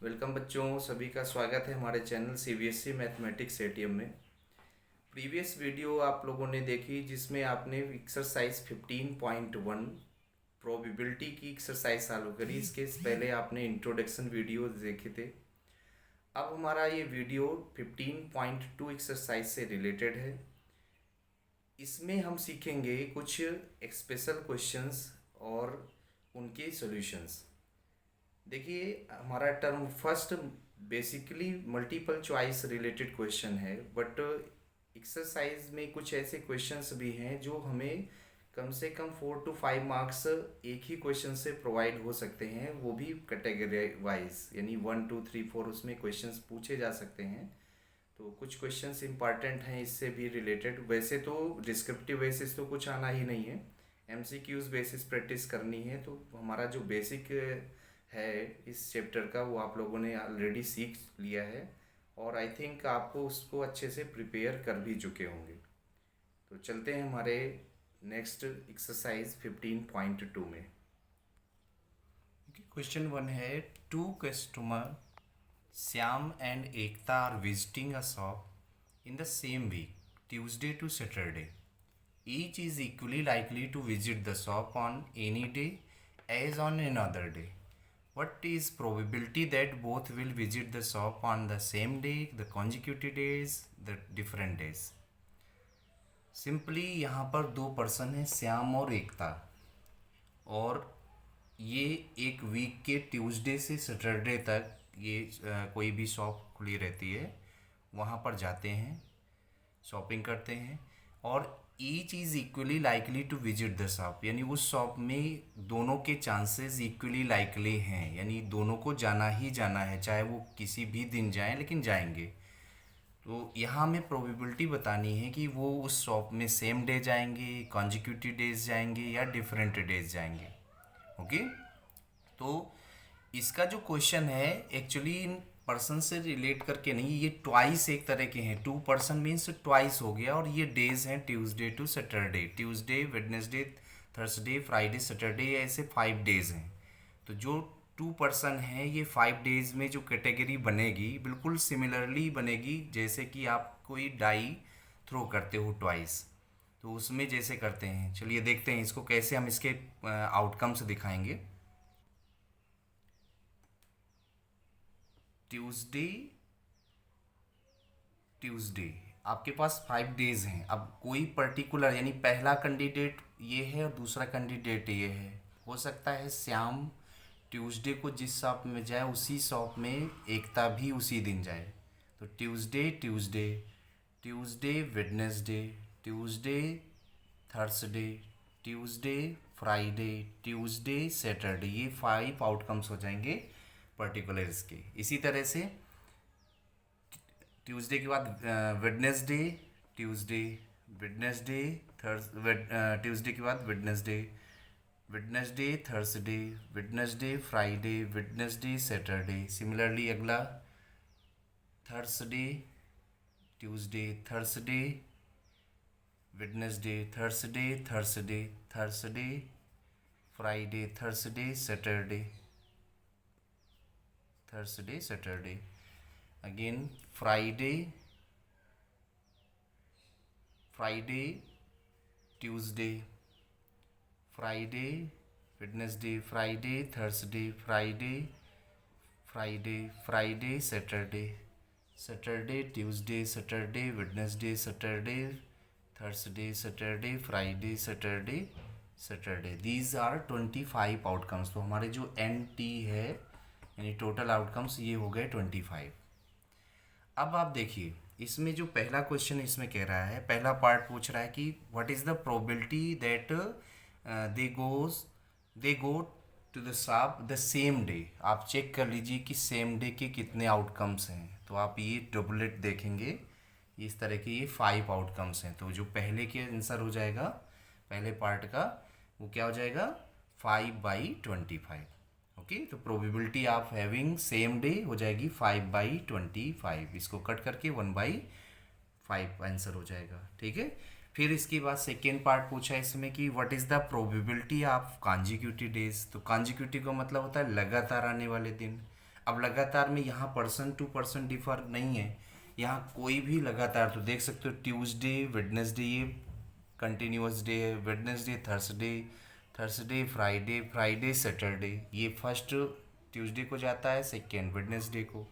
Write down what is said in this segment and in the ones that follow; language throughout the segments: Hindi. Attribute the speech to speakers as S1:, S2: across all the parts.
S1: वेलकम बच्चों, सभी का स्वागत है हमारे चैनल सीबीएसई मैथमेटिक्स एटीएम में। प्रीवियस वीडियो आप लोगों ने देखी जिसमें आपने एक्सरसाइज 15.1 प्रोबेबिलिटी की एक्सरसाइज सॉल्व करी। इसके पहले आपने इंट्रोडक्शन वीडियो देखे थे। अब हमारा ये वीडियो 15.2 एक्सरसाइज से रिलेटेड है। इसमें हम सीखेंगे कुछ स्पेशल क्वेश्चंस और उनके सॉल्यूशंस। देखिए, हमारा term first basically multiple choice related question है, बट एक्सरसाइज में कुछ ऐसे क्वेश्चंस भी हैं जो हमें कम से कम 4 to 5 मार्क्स एक ही क्वेश्चन से प्रोवाइड हो सकते हैं, वो भी कैटेगरी वाइज, यानी 1 2 3 4 उसमें क्वेश्चंस पूछे जा सकते हैं। तो कुछ क्वेश्चंस इंपॉर्टेंट हैं इससे भी रिलेटेड। वैसे तो डिस्क्रिप्टिव बेसिस तो कुछ आना ही नहीं है, एमसीक्यूज बेसिस प्रैक्टिस करनी है। तो हमारा जो बेसिक है इस चैप्टर का वो आप लोगों ने ऑलरेडी सीख लिया है, और आई थिंक आपको उसको अच्छे से प्रिपेयर कर भी चुके होंगे। तो चलते हैं हमारे नेक्स्ट एक्सरसाइज 15.2 में। क्वेश्चन 1 है, two customer Shyam and Ekta are visiting a shop in the same week, Tuesday to Saturday. Each is equally likely to visit the shop on any day as on another day. What is probability that both will visit the shop on the same day, the consecutive days, the different days? Simply यहाँ पर दो पर्सन हैं, श्याम और एकता, और ये एक वीक के ट्यूसडे से सैटरडे तक ये कोई भी शॉप खुली रहती है, वहाँ पर जाते हैं, शॉपिंग करते हैं, और each is equally likely to visit the shop, यानी उस शॉप में दोनों के चांसेस इक्वली लाइकली हैं, यानी दोनों को जाना ही जाना है, चाहे वो किसी भी दिन जाएं लेकिन जाएंगे। तो यहाँ हमें प्रोबेबिलिटी बतानी है कि वो उस शॉप में सेम डे जाएंगे, कॉन्जिक्यूटिव डेज जाएंगे या डिफरेंट डेज जाएंगे। ओके, तो इसका जो क्वेश्चन है एक्चुअली इन पर्सन से रिलेट करके नहीं, ये ट्वाइस एक तरह के हैं। टू पर्सन मीन्स ट्वाइस हो गया, और ये डेज हैं Tuesday to Saturday, Tuesday Wednesday Thursday Friday Saturday, ऐसे 5 डेज हैं। तो जो टू पर्सन हैं ये 5 डेज में जो कैटेगरी बनेगी बिल्कुल सिमिलरली बनेगी जैसे कि आप कोई डाई थ्रो करते हो ट्वाइस, तो उसमें जैसे करते हैं। चलिए देखते हैं इसको कैसे हम इसके आउटकम्स दिखाएंगे। ट्यूसडे ट्यूसडे आपके पास 5 डेज हैं। अब कोई पर्टिकुलर, यानी पहला कैंडिडेट ये है और दूसरा कैंडिडेट ये है। हो सकता है श्याम ट्यूसडे को जिस शॉप में जाए उसी शॉप में एकता भी उसी दिन जाए। तो Tuesday Tuesday Tuesday Wednesday Tuesday Thursday Tuesday Friday Tuesday Saturday, ये 5 आउटकम्स हो जाएंगे पर्टिकुलर्स के। इसी तरह से ट्यूसडे के बाद वेडनेसडे, ट्यूसडे वेडनेसडे ट्यूसडे के बाद Wednesday, Wednesday Thursday, Wednesday Friday, Wednesday Saturday. Similarly अगला Thursday Tuesday Thursday Wednesday Thursday Thursday Thursday Friday Thursday Saturday, Thursday Saturday again, Friday Friday Tuesday Friday Wednesday Friday Thursday Friday Friday Friday Saturday, Saturday Tuesday Saturday Wednesday Saturday Thursday Saturday Friday Saturday Saturday. These are 25 outcomes. तो हमारे जो एन टी है यानी टोटल आउटकम्स ये हो गए 25। अब आप देखिए इसमें जो पहला क्वेश्चन इसमें कह रहा है, पहला पार्ट पूछ रहा है कि what is the probability that they go to the shop the same day. आप चेक कर लीजिए कि सेम डे के कितने आउटकम्स हैं। तो आप ये डुप्लेट देखेंगे, इस तरह के ये 5 आउटकम्स हैं। तो जो पहले के आंसर हो जाएगा पहले पार्ट का, वो क्या हो जाएगा 5/25। ओके, तो probability of having same day हो जाएगी 5/25। इसको कट करके 1/5 आंसर हो जाएगा। ठीक है, फिर इसके बाद सेकेंड पार्ट पूछा है इसमें कि what is the probability of consecutive days. तो कॉन्जिक्यूटिव का मतलब होता है लगातार आने वाले दिन। अब लगातार में यहाँ पर्सन टू पर्सन डिफर नहीं है, यहाँ कोई भी लगातार, तो देख सकते हो ट्यूसडे वेडनेसडे ये कंटिन्यूअस डे है, Wednesday Thursday, Thursday Friday, Friday Saturday, ये फर्स्ट ट्यूसडे को जाता है, सेकेंड वेडनेसडे को,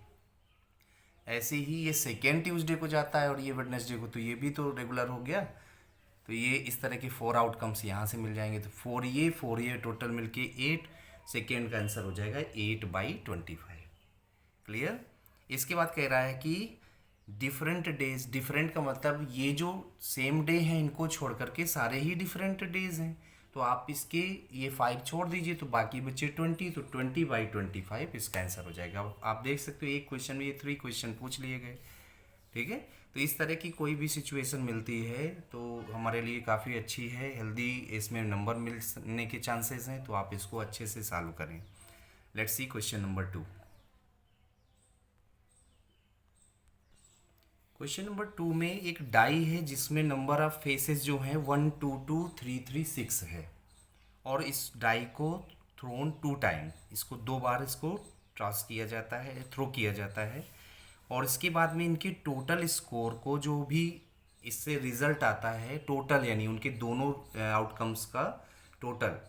S1: ऐसे ही ये सेकेंड ट्यूसडे को जाता है और ये वेडनेसडे को, तो ये भी तो रेगुलर हो गया। तो ये इस तरह के 4 आउटकम्स यहाँ से मिल जाएंगे, तो 4 ये टोटल मिलके 8, सेकेंड का आंसर हो जाएगा 8/25। क्लियर। इसके बाद कह रहा है कि डिफरेंट डेज, डिफरेंट का मतलब ये जो सेम डे हैं इनको छोड़ करके सारे ही डिफरेंट डेज हैं, तो आप इसके ये 5 छोड़ दीजिए तो बाकी बचे 20, तो 20/25 इसका आंसर हो जाएगा। अब आप देख सकते हो एक क्वेश्चन में ये 3 क्वेश्चन पूछ लिए गए। ठीक है, तो इस तरह की कोई भी सिचुएशन मिलती है तो हमारे लिए काफ़ी अच्छी है, हेल्दी, इसमें नंबर मिलने के चांसेस हैं, तो आप इसको अच्छे से सॉल्व करें। Let's see question number 2। Question number 2 में एक डाई है जिसमें नंबर ऑफ फेसेस जो हैं 1 2 2 3 3 6 है, और इस डाई को थ्रोन 2 टाइम, इसको 2 बार इसको टॉस किया जाता है, थ्रो किया जाता है, और इसके बाद में इनकी टोटल स्कोर को जो भी इससे रिजल्ट आता है टोटल, यानी उनके दोनों आउटकम्स का टोटल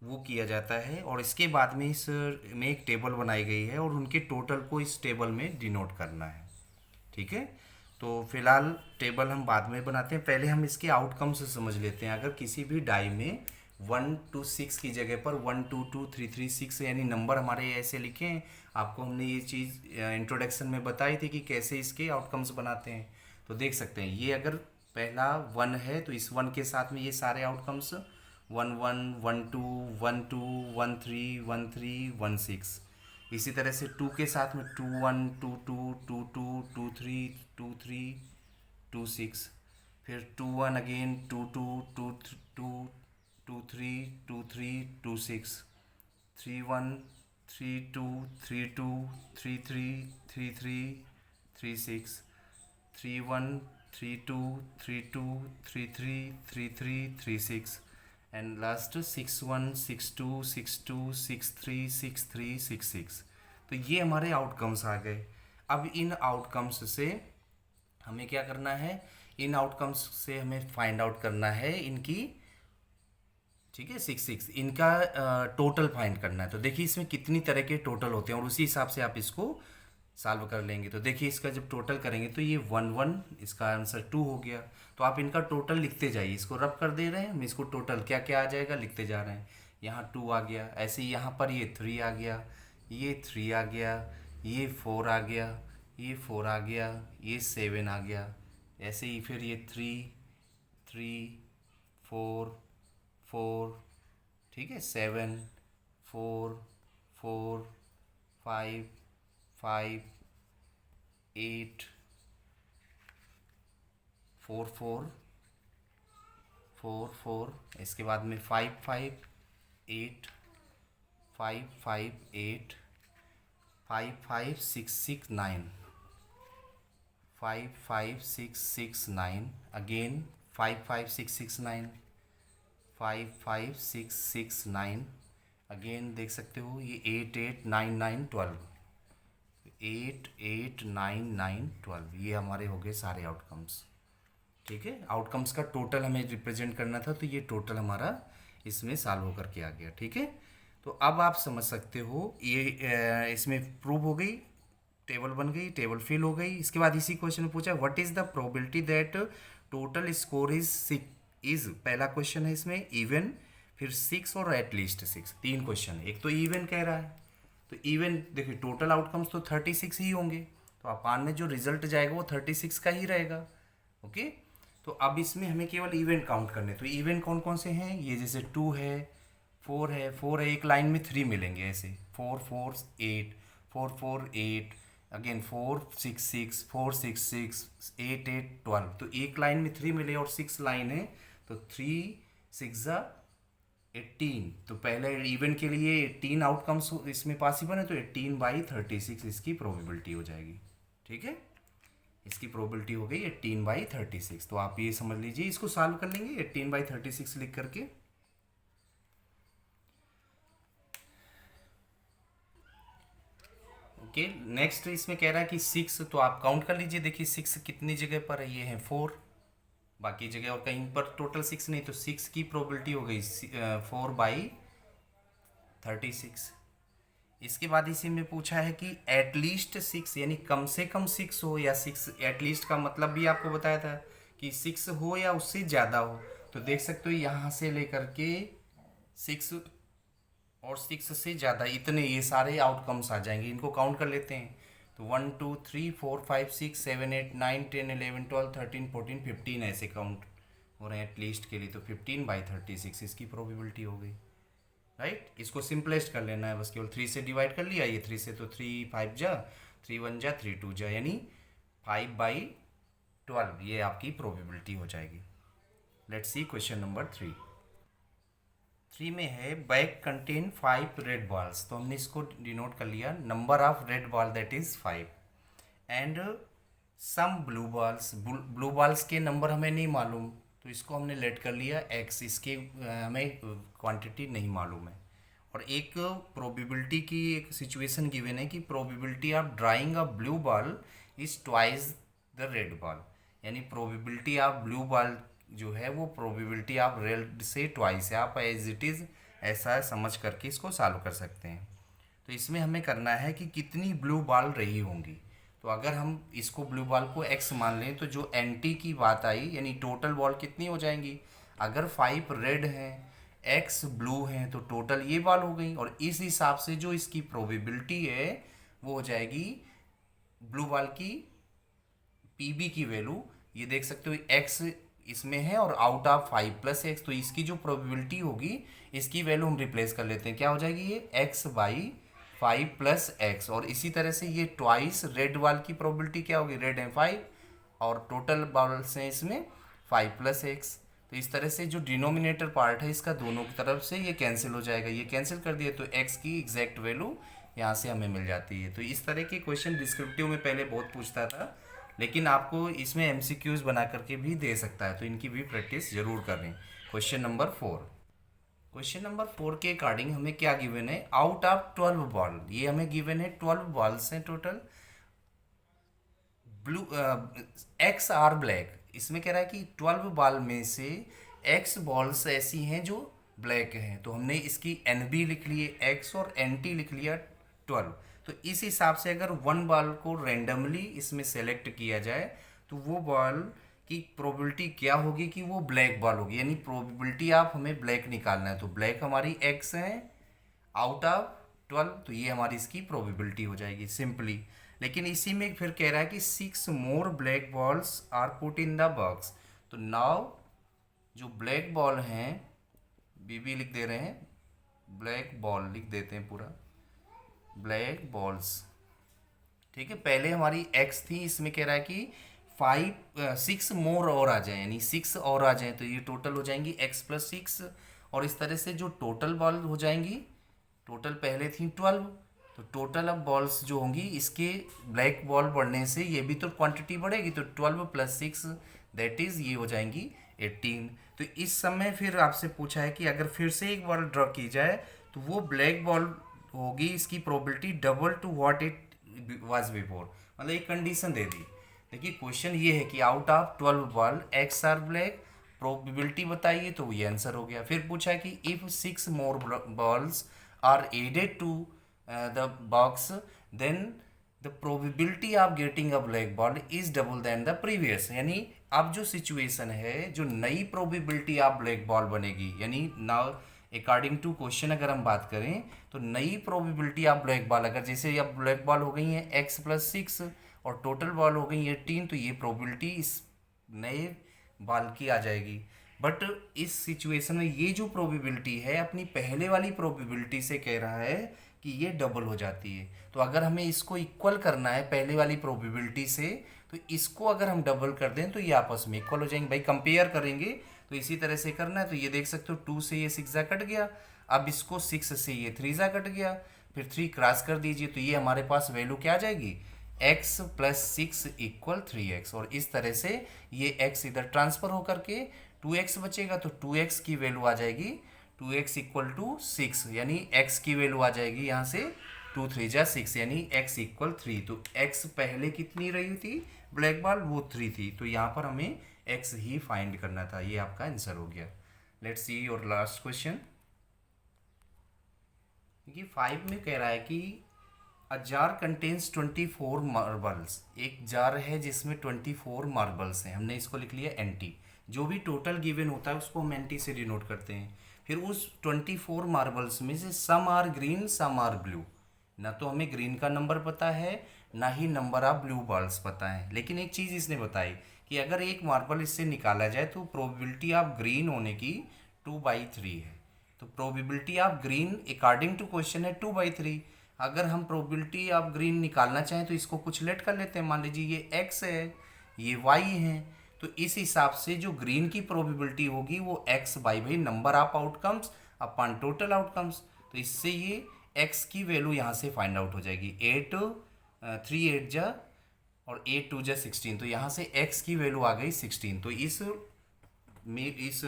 S1: वो किया जाता है, और इसके बाद में इस में एक टेबल बनाई गई है और उनके टोटल को इस टेबल में डिनोट करना है। ठीक है, तो फिलहाल टेबल हम बाद में बनाते हैं, पहले हम इसके आउटकम से समझ लेते हैं। अगर किसी भी डाई में 1 2 6 की जगह पर 1 2 2 3 3 6 यानी नंबर हमारे ऐसे लिखे हैं, आपको हमने ये चीज़ इंट्रोडक्शन में बताई थी कि कैसे इसके आउटकम्स बनाते हैं। तो देख सकते हैं ये अगर पहला 1 है तो इस 1 के साथ में ये सारे आउटकम्स 1 1 1 2 1 2 1 3 1 3 1 6, इसी तरह से 2 के साथ में 2 1 2 2 2 2 2 3 2 3 2 6, फिर 2 1 अगेन 2 2 2 2 2 3 2 3 2 6, 3 1 3 2 3 2 3 3 3 3 3 6, 3 1 3 2 3 2 3 3 3 3 3 6, एंड लास्ट 6 1 6 2 6 2 6 3 6 3 6 6। तो ये हमारे आउटकम्स आ गए। अब इन आउटकम्स से हमें क्या करना है, इन आउटकम्स से हमें फाइंड आउट करना है इनकी, ठीक है, 6 6 इनका टोटल फाइंड करना है। तो देखिए इसमें कितनी तरह के टोटल होते हैं और उसी हिसाब से आप इसको सॉल्व कर लेंगे। तो देखिए इसका जब टोटल करेंगे तो ये 1 1, इसका आंसर 2 हो गया। तो आप इनका टोटल लिखते जाइए, इसको रब कर दे रहे हैं हम, इसको टोटल क्या क्या आ जाएगा लिखते जा रहे हैं। यहाँ 2 आ गया, ऐसे ही यहाँ पर ये 3 आ गया, ये 3 आ गया, ये 4 आ गया, ये 4 आ गया, ये 7 आ गया, ऐसे ही फिर ये 3 3 4 4, ठीक है, 7 4 4 5 5 8 4 4 4 4, इसके बाद में 5 5 8 5 5 8 5 5 6 6 9 5 5 6 6 9, अगेन 5 5 6 6 9 5 5 6 6 9, अगेन देख सकते हो ये 8 8 9 9 12, 8 8 9 9 12, ये हमारे हो गए सारे आउटकम्स। ठीक है, आउटकम्स का टोटल हमें रिप्रेजेंट करना था, तो ये टोटल हमारा इसमें सॉल्व होकर के आ गया। ठीक है, तो अब आप समझ सकते हो ये इसमें प्रूव हो गई, टेबल बन गई, टेबल फिल हो गई। इसके बाद इसी क्वेश्चन में पूछा what is the probability that total score is पहला क्वेश्चन है इसमें इवन, फिर 6 और एटलीस्ट 6, 3 क्वेश्चन है। एक तो इवन कह रहा है, तो इवन देखिए टोटल आउटकम्स तो 36 ही होंगे, तो अपान में जो रिजल्ट जाएगा वो 36 का ही रहेगा। ओके, तो अब इसमें हमें केवल इवेंट काउंट करने, तो इवेंट कौन कौन से हैं, ये जैसे 2 है, 4 है, 4 है, एक लाइन में 3 मिलेंगे ऐसे 4 4 8 4 4 8, अगेन 4 6 6 4 6 6 8 8 12, तो एक लाइन में 3 मिले और 6 लाइन है, तो 3 6 18, तो पहले इवेंट के लिए 18 आउटकम्स इसमें पॉसिबल है, तो 18/36 इसकी प्रोबेबिलिटी हो जाएगी। ठीक है, इसकी प्रोबेबिलिटी हो गई 18/36। तो आप ये समझ लीजिए, इसको सॉल्व कर लेंगे 18/36 लिख करके। ओके, नेक्स्ट इसमें कह रहा है कि 6, तो आप काउंट कर लीजिए, देखिए 6 कितनी जगह पर है, ये है 4, बाकी जगह और कहीं पर टोटल 6 नहीं, तो 6 की प्रोबेबिलिटी हो गई 4/36। इसके बाद इसी में पूछा है कि एटलीस्ट 6, यानी कम से कम 6 हो, या 6 एटलीस्ट का मतलब भी आपको बताया था कि 6 हो या उससे ज़्यादा हो। तो देख सकते हो यहाँ से लेकर के 6 और 6 से ज़्यादा, इतने ये सारे आउटकम्स आ जाएंगे। इनको काउंट कर लेते हैं, तो 1 2 3 4 5 6 7 8 9 10 11 12 13 14 15 ऐसे काउंट हो रहे हैं एटलीस्ट के लिए। तो 15/36 इसकी प्रोबेबिलिटी हो गई, राइट। इसको सिंपलेस्ट कर लेना है, बस केवल 3 से डिवाइड कर लिया, ये 3 से, तो 3 5 जा, 3 1 जा, 3 2 जा, यानी 5/12 ये आपकी प्रोबेबिलिटी हो जाएगी। लेट्स सी क्वेश्चन नंबर 3 में है बैग कंटेन 5 रेड बॉल्स, तो हमने इसको डिनोट कर लिया, number of red ball that is 5 and some blue balls, blue balls के नंबर हमें नहीं मालूम, तो इसको हमने लेट कर लिया x, इसके हमें क्वांटिटी नहीं मालूम है। और एक प्रोबेबिलिटी की एक सिचुएशन गिवन है कि probability of drawing a blue ball is twice the red ball, यानी प्रोबेबिलिटी ऑफ ब्लू बॉल जो है वो प्रोबेबिलिटी ऑफ रेड से ट्वाइस है। आप एज इट इज़ ऐसा समझ करके इसको सॉल्व कर सकते हैं। तो इसमें हमें करना है कि कितनी ब्लू बॉल रही होंगी। तो अगर हम इसको ब्लू बॉल को x मान लें, तो जो एंटी की बात आई, यानी टोटल बॉल कितनी हो जाएंगी, अगर 5 रेड हैं, x ब्लू हैं, तो टोटल ये बॉल हो गई। और इस हिसाब से जो इसकी प्रोबेबिलिटी है वो हो जाएगी ब्लू बॉल की पीबी की वैल्यू, ये देख सकते हो x इसमें है और आउट ऑफ 5 + x, तो इसकी जो प्रोबेबिलिटी होगी इसकी वैल्यू हम रिप्लेस कर लेते हैं, क्या हो जाएगी ये x/5 + x। और इसी तरह से ये ट्वाइस रेड बॉल की प्रोबेबिलिटी क्या होगी, रेड है 5 और टोटल बॉल्स हैं इसमें 5 + x। तो इस तरह से जो डिनोमिनेटर पार्ट है इसका दोनों की तरफ से ये कैंसिल हो जाएगा, ये कैंसिल कर दिया तो x की एग्जैक्ट वैल्यू यहाँ से हमें मिल जाती है। तो इस तरह के क्वेश्चन डिस्क्रिप्टिव में पहले बहुत पूछता था, लेकिन आपको इसमें एमसीक्यूज बना करके भी दे सकता है, तो इनकी भी प्रैक्टिस जरूर करें। क्वेश्चन नंबर 4 के अकॉर्डिंग हमें क्या गिवन है, आउट ऑफ 12 बॉल, ये हमें गिवन है 12 बॉल्स हैं total, blue X are black, इसमें कह रहा है कि 12 बॉल में से एक्स बॉल्स ऐसी हैं जो ब्लैक हैं, तो हमने इसकी एन बी लिख लिए एक्स और एन टी लिख लिया 12। तो इस हिसाब से अगर वन बॉल को रेंडमली इसमें सेलेक्ट किया जाए तो वो बॉल की प्रोबेबिलिटी क्या होगी कि वो ब्लैक बॉल होगी, यानी प्रोबेबिलिटी आप हमें ब्लैक निकालना है, तो ब्लैक हमारी एक्स है आउट ऑफ 12, तो ये हमारी इसकी प्रोबेबिलिटी हो जाएगी सिंपली। लेकिन इसी में फिर कह रहा है कि 6 more black balls are put in the box, तो नाउ जो ब्लैक बॉल हैं, बीबी लिख दे रहे हैं, ब्लैक बॉल लिख देते हैं पूरा, ब्लैक बॉल्स, ठीक है। पहले हमारी एक्स थी, इसमें कह रहा है कि 6 मोर और आ जाए, यानी 6 और आ जाए, तो ये टोटल हो जाएंगी x + 6। और इस तरह से जो टोटल बॉल हो जाएंगी, टोटल पहले थी 12, तो टोटल अब बॉल्स जो होंगी इसके ब्लैक बॉल बढ़ने से ये भी तो क्वांटिटी बढ़ेगी, तो 12 + 6 दैट इज़ ये हो जाएंगी 18। तो इस समय फिर आपसे पूछा है कि अगर फिर से एक बॉल ड्रॉ की जाए तो वो ब्लैक बॉल होगी, इसकी probability double two what it was before, मतलब एक कंडीशन दे दी। देखिए क्वेश्चन ये है कि out of 12 ball X are black, probability बताइए, तो ये आंसर हो गया। फिर पूछा है कि if 6 more balls are added to the box then the probability of getting a black ball is double than the previous, यानी अब जो सिचुएशन है, जो नई प्रोबेबिलिटी ऑफ ब्लैक बॉल बनेगी, यानी नाउ अकॉर्डिंग टू क्वेश्चन अगर हम बात करें तो नई प्रोबेबिलिटी ऑफ ब्लैक बॉल, अगर जैसे अब ब्लैक बॉल हो गई है x + 6 और टोटल बॉल हो गई 18, तो ये प्रोबेबिलिटी इस नए बॉल की आ जाएगी। बट इस सिचुएशन में ये जो प्रोबेबिलिटी है अपनी पहले वाली प्रोबेबिलिटी से कह रहा है कि ये डबल हो जाती है। तो अगर हमें इसको इक्वल करना है पहले वाली प्रोबेबिलिटी से, तो इसको अगर हम डबल कर दें तो ये आपस में इक्वल हो जाएंगे। भाई कंपेयर करेंगे तो इसी तरह से करना है, तो ये देख सकते हो 2 से ये 6 कट गया, अब इसको 6 से ये 3 कट गया, फिर 3 क्रॉस कर दीजिए, तो ये हमारे पास वैल्यू क्या आ जाएगी, x + 6 = 3x। और इस तरह से ये x इधर ट्रांसफर होकर के 2x बचेगा, तो 2x की वैल्यू आ जाएगी 2x = 6, यानी x की वैल्यू आ जाएगी यहाँ से 2 3 जा 6 यानी x इक्वल 3। तो x पहले कितनी रही थी ब्लैक बॉल, वो 3 थी। तो यहाँ पर हमें x ही फाइंड करना था। ये आपका आंसर हो गया। Let's see your last question. देखिए 5 में कह रहा है कि अ जार कंटेन्स 24 मार्बल्स। एक जार है जिसमें 24 मार्बल्स हैं, हमने इसको लिख लिया एंटी। जो भी टोटल गिवन होता है उसको हम एंटी से डिनोट करते हैं। फिर उस 24 मार्बल्स में से some are green some are blue. ना तो हमें ग्रीन का नंबर पता है, ना ही नंबर ऑफ ब्लू बॉल्स पता है। लेकिन एक चीज़ इसने बताई कि अगर एक मार्बल इससे निकाला जाए तो प्रोबेबिलिटी ऑफ ग्रीन होने की 2/3 है। तो probability of green according to question है 2/3। अगर हम प्रोबेबिलिटी ऑफ ग्रीन निकालना चाहें तो इसको कुछ लेट कर लेते हैं। मान लीजिए ये x है, ये y है, तो इस हिसाब से जो ग्रीन की प्रोबेबिलिटी होगी वो x बाई भाई number of outcomes upon total outcomes. तो इससे ये x की वैल्यू यहाँ से फाइंड आउट हो जाएगी। 3 8 जा और 8 2 जा 16। तो यहाँ से x की वैल्यू आ गई 16। तो इस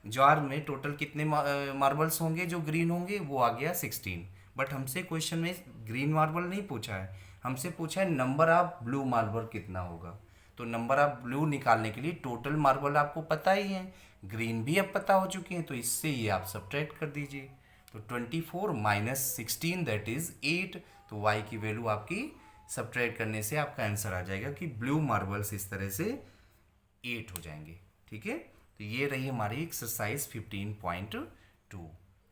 S1: जार में टोटल कितने मार्बल्स होंगे जो ग्रीन होंगे, वो आ गया 16। बट हमसे क्वेश्चन में ग्रीन मार्बल नहीं पूछा है, हमसे पूछा है नंबर ऑफ ब्लू मार्बल कितना होगा। तो नंबर ऑफ ब्लू निकालने के लिए टोटल मार्बल आपको पता ही है, ग्रीन भी अब पता हो चुके हैं, तो इससे ये आप सब्ट्रैक्ट कर दीजिए। तो 24 माइनस 16 दैट इज़ 8। तो y की वैल्यू आपकी सब्ट्रैक्ट करने से आपका आंसर आ जाएगा कि ब्लू मार्बल्स इस तरह से 8 हो जाएंगे। ठीक है, तो ये रही हमारी एक्सरसाइज 15.2।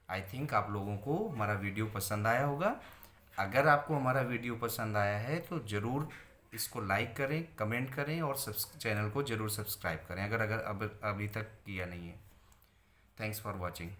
S1: आई थिंक आप लोगों को हमारा वीडियो पसंद आया होगा। अगर आपको हमारा वीडियो पसंद आया है तो ज़रूर इसको लाइक करें, कमेंट करें और चैनल को ज़रूर सब्सक्राइब करें अगर अब अभी तक किया नहीं है। Thanks for watching.